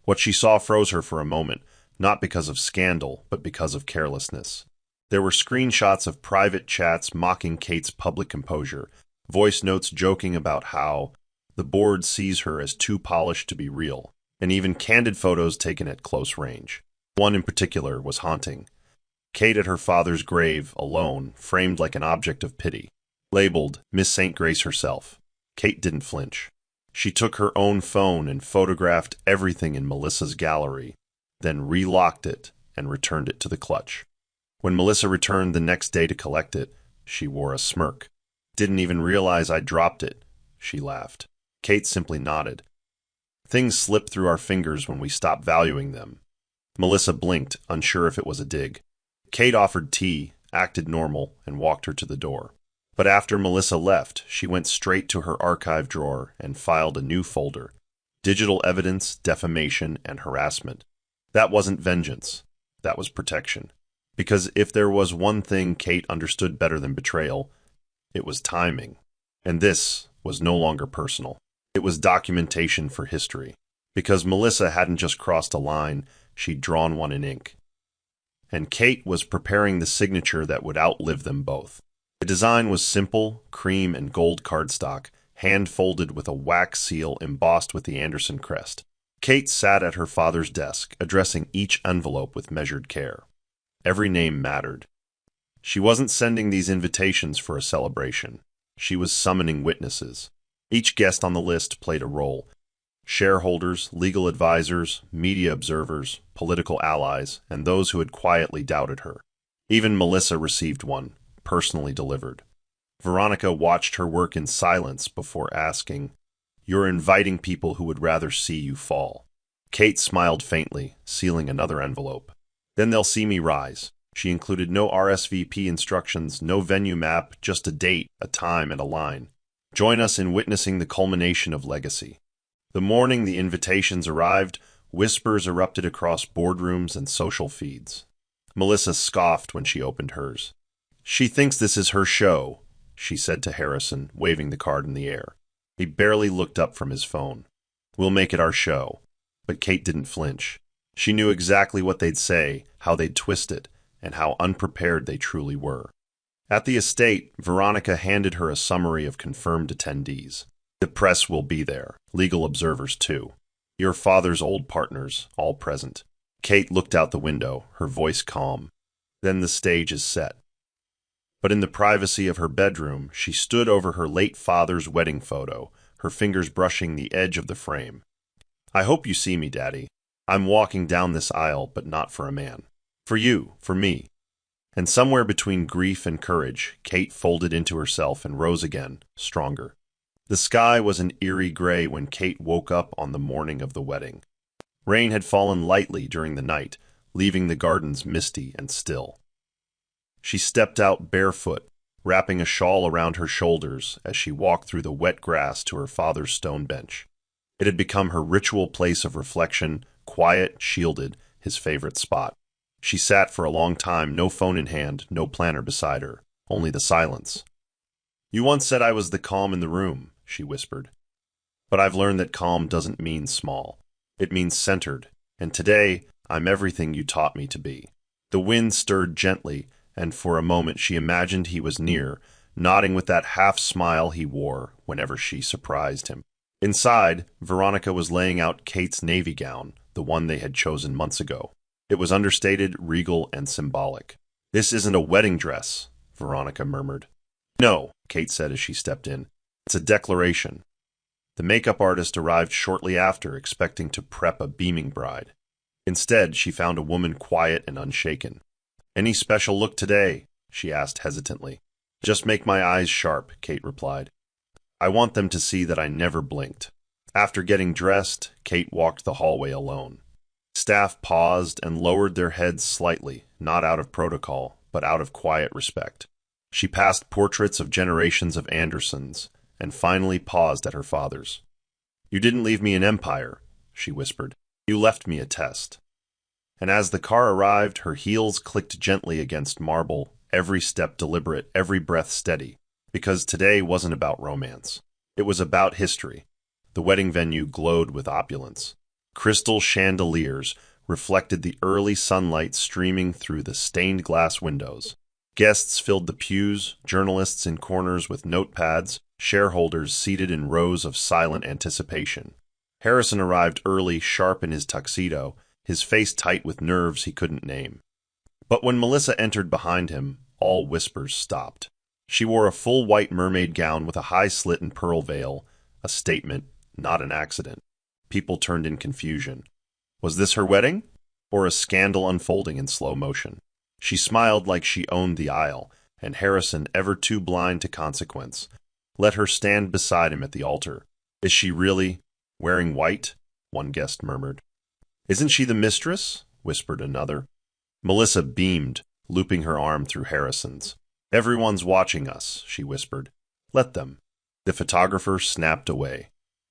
What she saw froze her for a moment, not because of scandal, but because of carelessness. There were screenshots of private chats mocking Kate's public composure, voice notes joking about how the board sees her as too polished to be real, and even candid photos taken at close range. One in particular was haunting. Kate at her father's grave, alone, framed like an object of pity. Labeled Miss St. Grace herself. Kate didn't flinch. She took her own phone and photographed everything in Melissa's gallery, then relocked it and returned it to the clutch. When Melissa returned the next day to collect it, she wore a smirk. Didn't even realize I dropped it, she laughed. Kate simply nodded. Things slip through our fingers when we stop valuing them. Melissa blinked, unsure if it was a dig. Kate offered tea, acted normal, and walked her to the door. But after Melissa left, she went straight to her archive drawer and filed a new folder. Digital evidence, defamation, and harassment. That wasn't vengeance. That was protection. Because if there was one thing Kate understood better than betrayal, it was timing. And this was no longer personal. It was documentation for history. Because Melissa hadn't just crossed a line, she'd drawn one in ink. And Kate was preparing the signature that would outlive them both. The design was simple, cream and gold cardstock, hand-folded with a wax seal embossed with the Anderson crest. Kate sat at her father's desk, addressing each envelope with measured care. Every name mattered. She wasn't sending these invitations for a celebration. She was summoning witnesses. Each guest on the list played a role. Shareholders, legal advisors, media observers, political allies, and those who had quietly doubted her. Even Melissa received one, personally delivered. Veronica watched her work in silence before asking, "You're inviting people who would rather see you fall." Kate smiled faintly, sealing another envelope. "Then they'll see me rise." She included no RSVP instructions, no venue map, just a date, a time, and a line. "Join us in witnessing the culmination of legacy." The morning the invitations arrived, whispers erupted across boardrooms and social feeds. Melissa scoffed when she opened hers. "She thinks this is her show," she said to Harrison, waving the card in the air. He barely looked up from his phone. "We'll make it our show." But Kate didn't flinch. She knew exactly what they'd say, how they'd twist it, and how unprepared they truly were. At the estate, Veronica handed her a summary of confirmed attendees. The press will be there, legal observers too. Your father's old partners, all present. Kate looked out the window, her voice calm. Then the stage is set. But in the privacy of her bedroom, she stood over her late father's wedding photo, her fingers brushing the edge of the frame. "I hope you see me, Daddy. I'm walking down this aisle, but not for a man. For you, for me." And somewhere between grief and courage, Kate folded into herself and rose again, stronger. The sky was an eerie gray when Kate woke up on the morning of the wedding. Rain had fallen lightly during the night, leaving the gardens misty and still. She stepped out barefoot, wrapping a shawl around her shoulders as she walked through the wet grass to her father's stone bench. It had become her ritual place of reflection, quiet, shielded, his favorite spot. She sat for a long time, no phone in hand, no planner beside her, only the silence. "You once said I was the calm in the room," she whispered. "But I've learned that calm doesn't mean small. It means centered, and today I'm everything you taught me to be." The wind stirred gently, and for a moment she imagined he was near, nodding with that half-smile he wore whenever she surprised him. Inside, Veronica was laying out Kate's navy gown, the one they had chosen months ago. It was understated, regal, and symbolic. "This isn't a wedding dress," Veronica murmured. "No," Kate said as she stepped in. "It's a declaration." The makeup artist arrived shortly after, expecting to prep a beaming bride. Instead, she found a woman quiet and unshaken. "Any special look today?" she asked hesitantly. "Just make my eyes sharp," Kate replied. "I want them to see that I never blinked." After getting dressed, Kate walked the hallway alone. Staff paused and lowered their heads slightly, not out of protocol, but out of quiet respect. She passed portraits of generations of Andersons, and finally paused at her father's. "You didn't leave me an empire," she whispered. "You left me a test." And as the car arrived, her heels clicked gently against marble, every step deliberate, every breath steady, because today wasn't about romance. It was about history. The wedding venue glowed with opulence. Crystal chandeliers reflected the early sunlight streaming through the stained glass windows. Guests filled the pews, journalists in corners with notepads, shareholders seated in rows of silent anticipation. Harrison arrived early, sharp in his tuxedo, his face tight with nerves he couldn't name. But when Melissa entered behind him, all whispers stopped. She wore a full white mermaid gown with a high slit and pearl veil, a statement, not an accident. People turned in confusion. Was this her wedding? Or a scandal unfolding in slow motion? She smiled like she owned the aisle, and Harrison, ever too blind to consequence, let her stand beside him at the altar. "Is she really wearing white?" one guest murmured. "Isn't she the mistress?" whispered another. Melissa beamed, looping her arm through Harrison's. "Everyone's watching us," she whispered. "Let them." The photographer snapped away.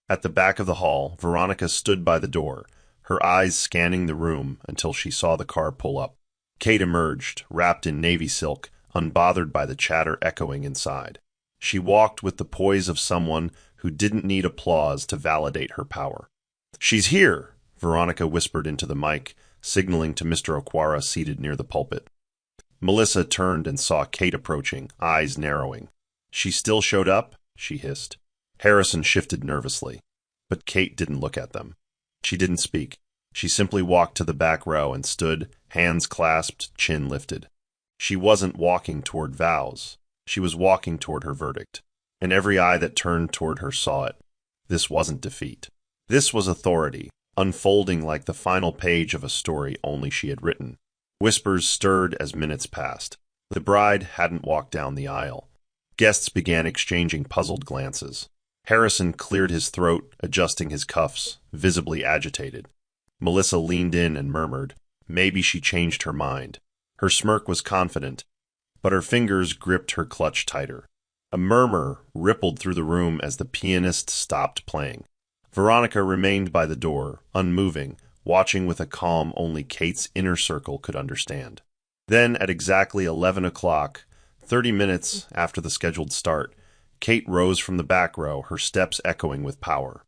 At the back of the hall, Veronica stood by the door, her eyes scanning the room until she saw the car pull up. Kate emerged, wrapped in navy silk, unbothered by the chatter echoing inside. She walked with the poise of someone who didn't need applause to validate her power. "She's here," Veronica whispered into the mic, signaling to Mr. Okwara seated near the pulpit. Melissa turned and saw Kate approaching, eyes narrowing. "She still showed up?" she hissed. Harrison shifted nervously, but Kate didn't look at them. She didn't speak. She simply walked to the back row and stood, hands clasped, chin lifted. She wasn't walking toward vows. She was walking toward her verdict, and every eye that turned toward her saw it. This wasn't defeat. This was authority, unfolding like the final page of a story only she had written. Whispers stirred as minutes passed. The bride hadn't walked down the aisle. Guests began exchanging puzzled glances. Harrison cleared his throat, adjusting his cuffs, visibly agitated. Melissa leaned in and murmured, "Maybe she changed her mind." Her smirk was confident, but her fingers gripped her clutch tighter. A murmur rippled through the room as the pianist stopped playing. Veronica remained by the door, unmoving, watching with a calm only Kate's inner circle could understand. Then, at exactly 11 o'clock, 30 minutes after the scheduled start, Kate rose from the back row, her steps echoing with power.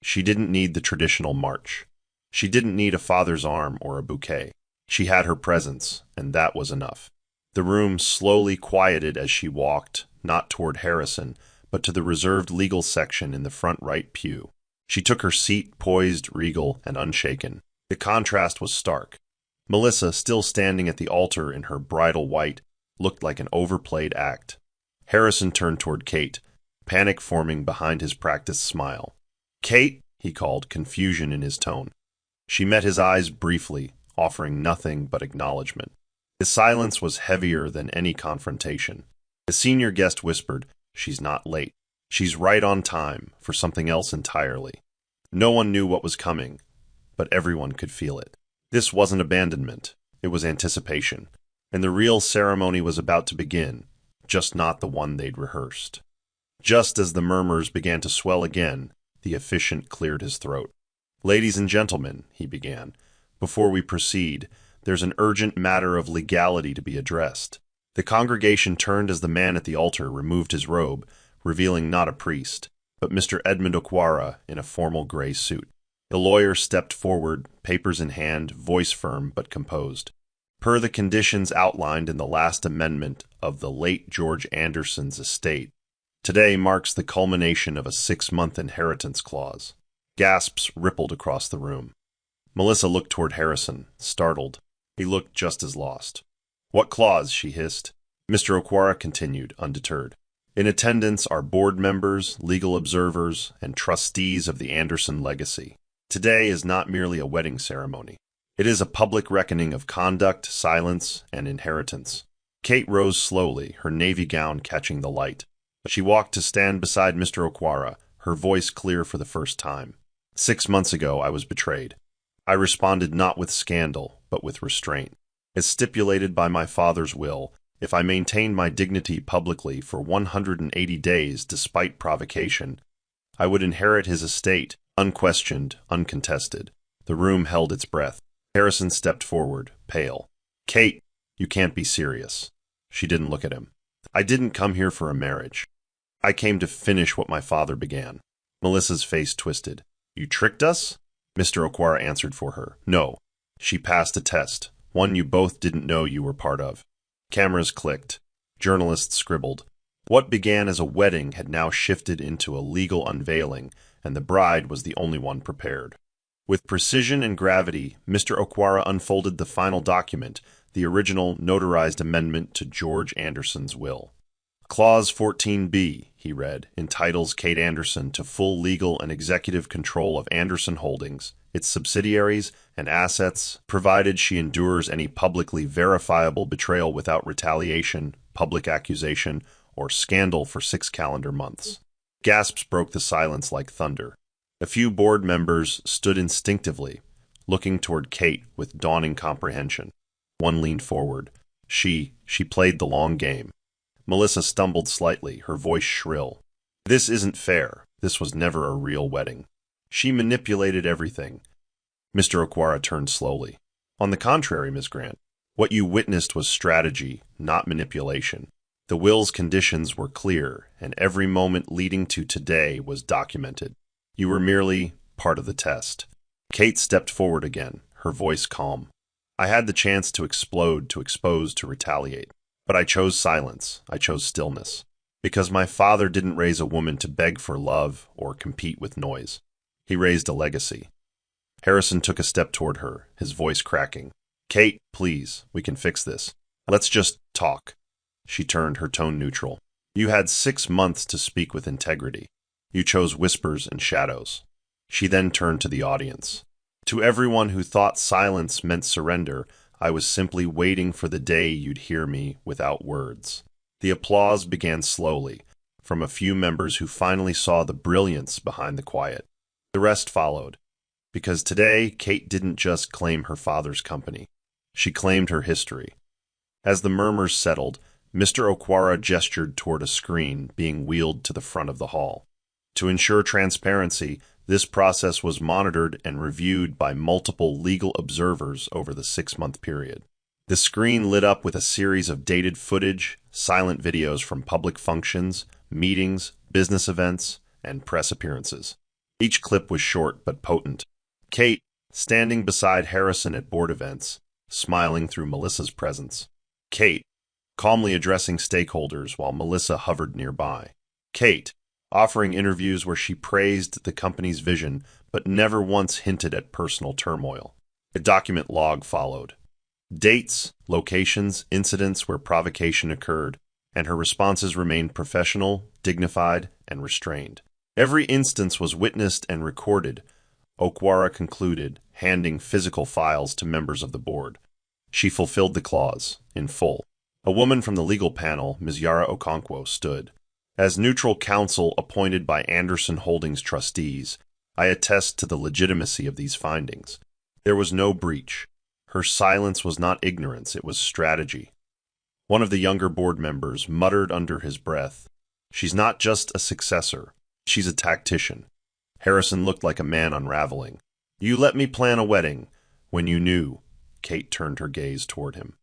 She didn't need the traditional march. She didn't need a father's arm or a bouquet. She had her presence, and that was enough. The room slowly quieted as she walked, not toward Harrison, but to the reserved legal section in the front right pew. She took her seat, poised, regal, and unshaken. The contrast was stark. Melissa, still standing at the altar in her bridal white, looked like an overplayed act. Harrison turned toward Kate, panic forming behind his practiced smile. "Kate," he called, confusion in his tone. She met his eyes briefly, offering nothing but acknowledgement. His silence was heavier than any confrontation. The senior guest whispered, "She's not late. She's right on time for something else entirely." No one knew what was coming, but everyone could feel it. This wasn't abandonment. It was anticipation. And the real ceremony was about to begin, just not the one they'd rehearsed. Just as the murmurs began to swell again, the officiant cleared his throat. "Ladies and gentlemen," he began, "before we proceed, there's an urgent matter of legality to be addressed." The congregation turned as the man at the altar removed his robe, revealing not a priest, but Mr. Edmund Okwara in a formal gray suit. The lawyer stepped forward, papers in hand, voice firm but composed. "Per the conditions outlined in the last amendment of the late George Anderson's estate, today marks the culmination of a 6-month inheritance clause." Gasps rippled across the room. Melissa looked toward Harrison, startled. He looked just as lost. What clause? She hissed. Mr. Okwara continued, undeterred. In attendance are board members, legal observers, and trustees of the Anderson legacy. Today is not merely a wedding ceremony. It is a public reckoning of conduct, silence, and inheritance. Kate rose slowly, her navy gown catching the light. She walked to stand beside Mr. Okwara, her voice clear for the first time. 6 months ago, I was betrayed. I responded not with scandal, but with restraint. As stipulated by my father's will, if I maintained my dignity publicly for 180 days despite provocation, I would inherit his estate, unquestioned, uncontested. The room held its breath. Harrison stepped forward, pale. Kate, you can't be serious. She didn't look at him. I didn't come here for a marriage. I came to finish what my father began. Melissa's face twisted. You tricked us? Mr. Okwara answered for her. No. She passed a test, one you both didn't know you were part of. Cameras clicked. Journalists scribbled. What began as a wedding had now shifted into a legal unveiling, and the bride was the only one prepared. With precision and gravity, Mr. Okwara unfolded the final document, the original notarized amendment to George Anderson's will. Clause 14B, he read, entitles Kate Anderson to full legal and executive control of Anderson Holdings, its subsidiaries, and assets, provided she endures any publicly verifiable betrayal without retaliation, public accusation, or scandal for 6 calendar months. Gasps broke the silence like thunder. A few board members stood instinctively, looking toward Kate with dawning comprehension. One leaned forward. She played the long game. Melissa stumbled slightly, her voice shrill. This isn't fair. This was never a real wedding. She manipulated everything. Mr. Okwara turned slowly. On the contrary, Miss Grant, what you witnessed was strategy, not manipulation. The will's conditions were clear, and every moment leading to today was documented. You were merely part of the test. Kate stepped forward again, her voice calm. I had the chance to explode, to expose, to retaliate. But I chose silence. I chose stillness. Because my father didn't raise a woman to beg for love or compete with noise. He raised a legacy. Harrison took a step toward her, his voice cracking. Kate, please, we can fix this. Let's just talk. She turned, her tone neutral. You had 6 months to speak with integrity. You chose whispers and shadows. She then turned to the audience. To everyone who thought silence meant surrender, I was simply waiting for the day you'd hear me without words. The applause began slowly, from a few members who finally saw the brilliance behind the quiet. The rest followed, because today Kate didn't just claim her father's company. She claimed her history. As the murmurs settled, Mr. Okwara gestured toward a screen being wheeled to the front of the hall. To ensure transparency, this process was monitored and reviewed by multiple legal observers over the 6-month period. The screen lit up with a series of dated footage, silent videos from public functions, meetings, business events, and press appearances. Each clip was short but potent. Kate, standing beside Harrison at board events, smiling through Melissa's presence. Kate, calmly addressing stakeholders while Melissa hovered nearby. Kate, offering interviews where she praised the company's vision but never once hinted at personal turmoil. A document log followed. Dates, locations, incidents where provocation occurred, and her responses remained professional, dignified, and restrained. Every instance was witnessed and recorded, Okwara concluded, handing physical files to members of the board. She fulfilled the clause, in full. A woman from the legal panel, Ms. Yara Okonkwo, stood. As neutral counsel appointed by Anderson Holdings trustees, I attest to the legitimacy of these findings. There was no breach. Her silence was not ignorance, it was strategy. One of the younger board members muttered under his breath, "She's not just a successor, she's a tactician." Harrison looked like a man unraveling. "You let me plan a wedding when you knew." Kate turned her gaze toward him.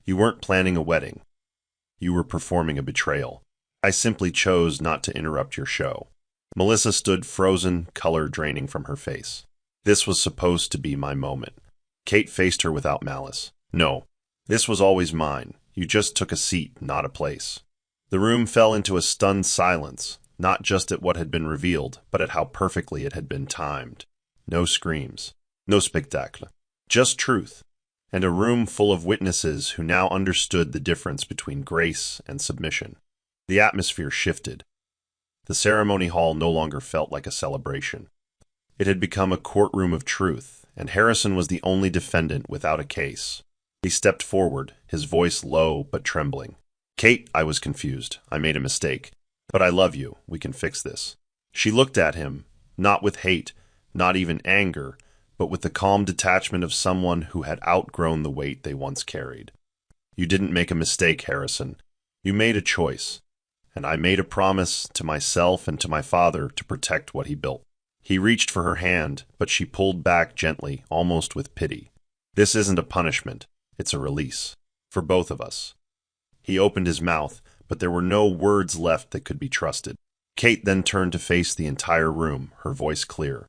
"You weren't planning a wedding. You were performing a betrayal. I simply chose not to interrupt your show." Melissa stood frozen, color draining from her face. This was supposed to be my moment. Kate faced her without malice. "No, this was always mine. You just took a seat, not a place." The room fell into a stunned silence, not just at what had been revealed, but at how perfectly it had been timed. No screams. No spectacle. Just truth. and a room full of witnesses who now understood the difference between grace and submission. The atmosphere shifted. The ceremony hall no longer felt like a celebration. It had become a courtroom of truth, and Harrison was the only defendant without a case. He stepped forward, his voice low but trembling. "Kate, I was confused. I made a mistake. But I love you. We can fix this." She looked at him, not with hate, not even anger, but with the calm detachment of someone who had outgrown the weight they once carried. "You didn't make a mistake, Harrison. You made a choice. And I made a promise to myself and to my father to protect what he built." He reached for her hand, but she pulled back gently, almost with pity. "This isn't a punishment. It's a release. For both of us." He opened his mouth, but there were no words left that could be trusted. Kate then turned to face the entire room, her voice clear.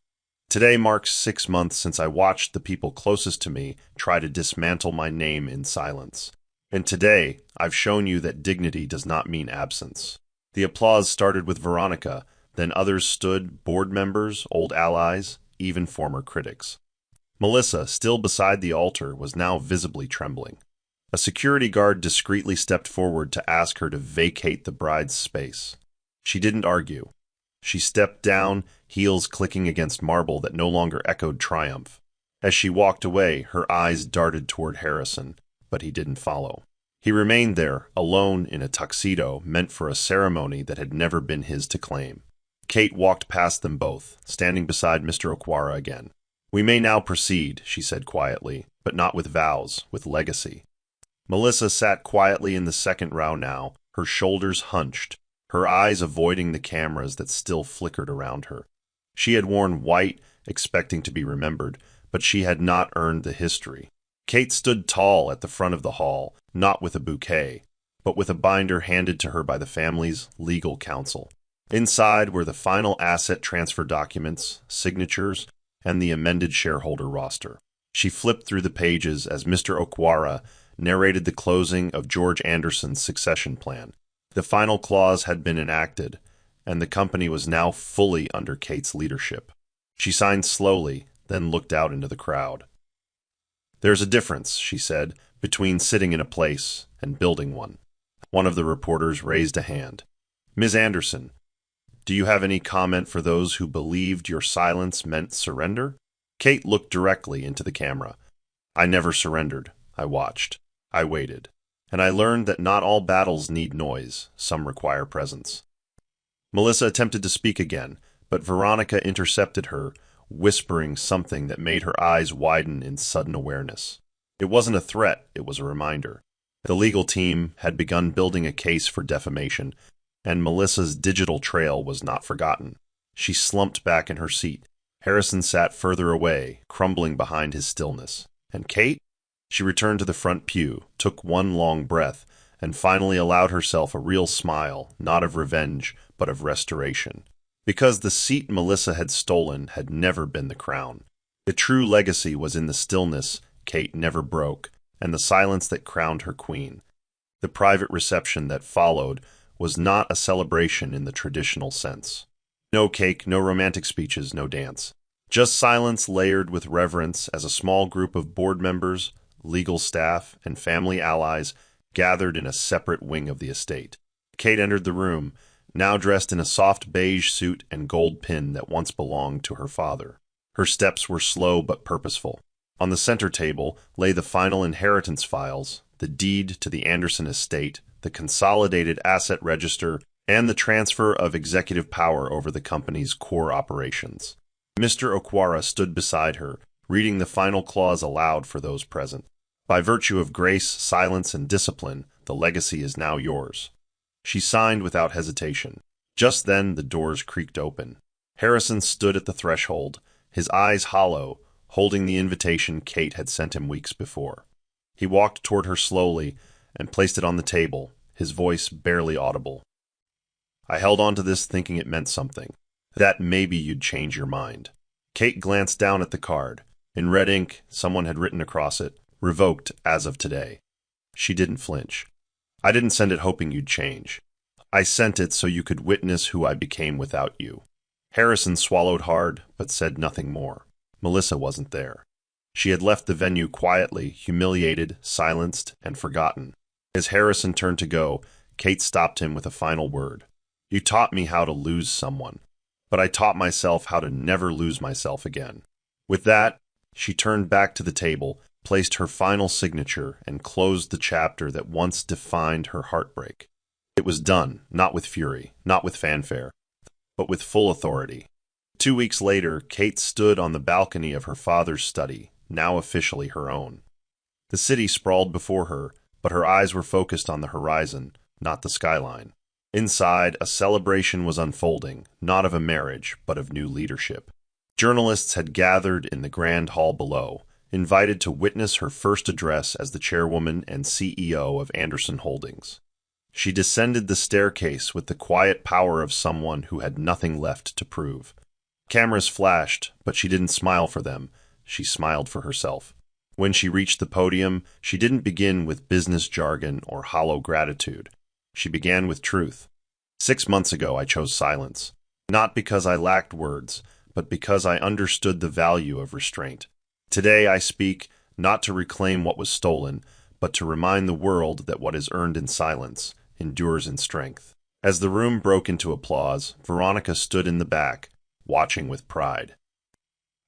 "Today marks 6 months since I watched the people closest to me try to dismantle my name in silence. And today, I've shown you that dignity does not mean absence." The applause started with Veronica, then others stood, board members, old allies, even former critics. Melissa, still beside the altar, was now visibly trembling. A security guard discreetly stepped forward to ask her to vacate the bride's space. She didn't argue. She stepped down, heels clicking against marble that no longer echoed triumph. As she walked away, her eyes darted toward Harrison, but he didn't follow. He remained there, alone in a tuxedo meant for a ceremony that had never been his to claim. Kate walked past them both, standing beside Mr. Okwara again. "We may now proceed," she said quietly, but not with vows, with legacy. Melissa sat quietly in the second row now, her shoulders hunched, her eyes avoiding the cameras that still flickered around her. She had worn white, expecting to be remembered, but she had not earned the history. Kate stood tall at the front of the hall, not with a bouquet, but with a binder handed to her by the family's legal counsel. Inside were the final asset transfer documents, signatures, and the amended shareholder roster. She flipped through the pages as Mr. Okwara narrated the closing of George Anderson's succession plan. The final clause had been enacted, and the company was now fully under Kate's leadership. She signed slowly, then looked out into the crowd. "There's a difference," she said, "between sitting in a place and building one." One of the reporters raised a hand. "Ms. Anderson, do you have any comment for those who believed your silence meant surrender?" Kate looked directly into the camera. "I never surrendered. I watched. I waited. And I learned that not all battles need noise. Some require presence." Melissa attempted to speak again, but Veronica intercepted her, whispering something that made her eyes widen in sudden awareness. It wasn't a threat, it was a reminder. The legal team had begun building a case for defamation, and Melissa's digital trail was not forgotten. She slumped back in her seat. Harrison sat further away, crumbling behind his stillness. And Kate? She returned to the front pew, took one long breath, and finally allowed herself a real smile, not of revenge, but of restoration. Because the seat Melissa had stolen had never been the crown. The true legacy was in the stillness Kate never broke, and the silence that crowned her queen. The private reception that followed was not a celebration in the traditional sense. No cake, no romantic speeches, no dance. Just silence layered with reverence as a small group of board members, legal staff, and family allies gathered in a separate wing of the estate. Kate entered the room, now dressed in a soft beige suit and gold pin that once belonged to her father. Her steps were slow but purposeful. On the center table lay the final inheritance files, the deed to the Anderson estate, the consolidated asset register, and the transfer of executive power over the company's core operations. Mr. Okwara stood beside her, reading the final clause aloud for those present. "By virtue of grace, silence, and discipline, the legacy is now yours." She signed without hesitation. Just then the doors creaked open. Harrison stood at the threshold, his eyes hollow, holding the invitation Kate had sent him weeks before. He walked toward her slowly and placed it on the table, his voice barely audible. "I held on to this thinking it meant something, that maybe you'd change your mind." Kate glanced down at the card. In red ink, someone had written across it, "Revoked as of today." She didn't flinch. "I didn't send it hoping you'd change. I sent it so you could witness who I became without you." Harrison swallowed hard, but said nothing more. Melissa wasn't there. She had left the venue quietly, humiliated, silenced, and forgotten. As Harrison turned to go, Kate stopped him with a final word. "You taught me how to lose someone, but I taught myself how to never lose myself again." With that, she turned back to the table, placed her final signature, and closed the chapter that once defined her heartbreak. It was done, not with fury, not with fanfare, but with full authority. 2 weeks later, Kate stood on the balcony of her father's study, now officially her own. The city sprawled before her, but her eyes were focused on the horizon, not the skyline. Inside, a celebration was unfolding, not of a marriage, but of new leadership. Journalists had gathered in the grand hall below, invited to witness her first address as the chairwoman and CEO of Anderson Holdings. She descended the staircase with the quiet power of someone who had nothing left to prove. Cameras flashed, but she didn't smile for them. She smiled for herself. When she reached the podium, she didn't begin with business jargon or hollow gratitude. She began with truth. 6 months ago, I chose silence. Not because I lacked words, but because I understood the value of restraint. Today I speak not to reclaim what was stolen, but to remind the world that what is earned in silence endures in strength. As the room broke into applause, Veronica stood in the back, watching with pride.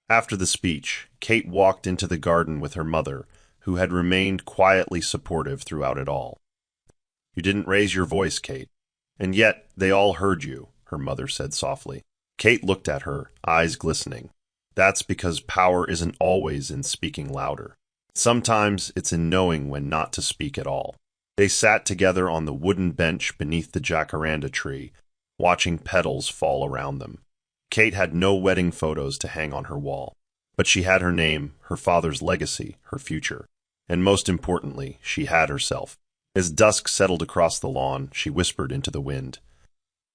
After the speech, Kate walked into the garden with her mother, who had remained quietly supportive throughout it all. "You didn't raise your voice, Kate. And yet they all heard you," her mother said softly. Kate looked at her, eyes glistening. "That's because power isn't always in speaking louder. Sometimes it's in knowing when not to speak at all." They sat together on the wooden bench beneath the jacaranda tree, watching petals fall around them. Kate had no wedding photos to hang on her wall, but she had her name, her father's legacy, her future. And most importantly, she had herself. As dusk settled across the lawn, she whispered into the wind,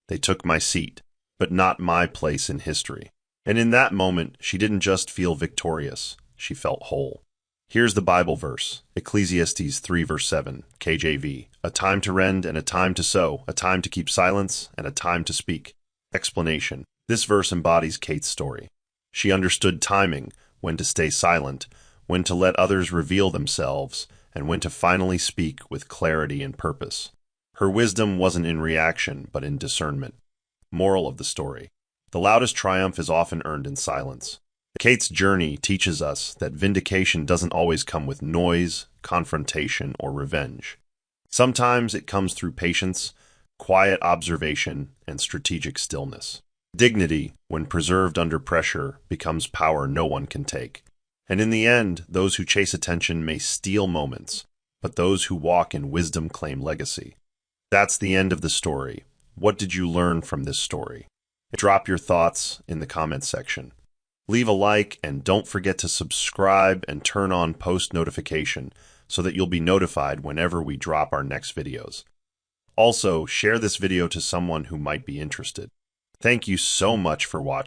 "They took my seat, but not my place in history." And in that moment, she didn't just feel victorious, she felt whole. Here's the Bible verse, Ecclesiastes 3 verse 7, KJV. "A time to rend and a time to sow, a time to keep silence and a time to speak." Explanation. This verse embodies Kate's story. She understood timing, when to stay silent, when to let others reveal themselves, and when to finally speak with clarity and purpose. Her wisdom wasn't in reaction, but in discernment. Moral of the story. The loudest triumph is often earned in silence. Kate's journey teaches us that vindication doesn't always come with noise, confrontation, or revenge. Sometimes it comes through patience, quiet observation, and strategic stillness. Dignity, when preserved under pressure, becomes power no one can take. And in the end, those who chase attention may steal moments, but those who walk in wisdom claim legacy. That's the end of the story. What did you learn from this story? Drop your thoughts in the comments section. Leave a like and don't forget to subscribe and turn on post notification so that you'll be notified whenever we drop our next videos. Also, share this video to someone who might be interested. Thank you so much for watching.